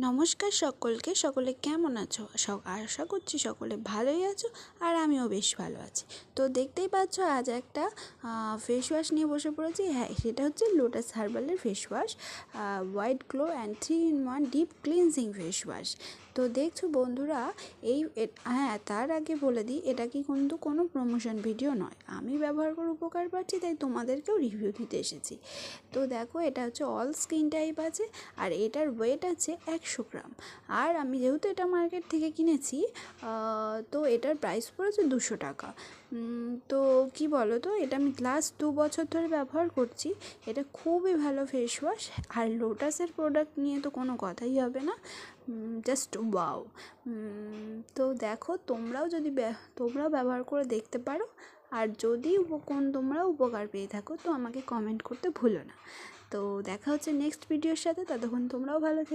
নমস্কার সকলকে, সকলে কেমন আছো? আশা করছি সকলে ভালোই আছো, আর আমিও বেশ ভালো আছি। তো দেখতেই পাচ্ছ আজ একটা ফেস ওয়াশ নিয়ে বসে পড়েছি। হ্যাঁ, সেটা হচ্ছে লোটাস হার্বালের face wash, white glow and 3-in-1 deep cleansing face wash. তো দেখছো বন্ধুরা, হ্যাঁ, তার আগে বলে দিই, এটা কিন্তু কোনো প্রমোশন ভিডিও নয়। আমি ব্যবহার করে উপকার পাচ্ছি, তাই তোমাদেরকেও রিভিউ দিতে এসেছি। তো দেখো, এটা হচ্ছে অল স্কিন টাইপ আছে, আর এটার ওয়েট আছে 100 গ্রাম। আর আমি যেহেতু এটা মার্কেট থেকে কিনেছি, তো এটার প্রাইস পড়েছে 200 টাকা। তো কি বলো তো, এটা আমি লাস্ট 2 বছর ধরে ব্যবহার করছি। এটা খুবই ভালো ফেস ওয়াশ, আর লোটাসের প্রোডাক্ট নিয়ে তো কোনো কথাই হবে না, জাস্ট ওয়াও। তো দেখো, তোমরাও ব্যবহার করে দেখতে পারো, আর যদি তোমরাও উপকার পেয়ে থাকো তো আমাকে কমেন্ট করতে ভুলো না। তো দেখা হচ্ছে নেক্সট ভিডিওর সাথে, ততক্ষণ তোমরাও ভালো থেকো।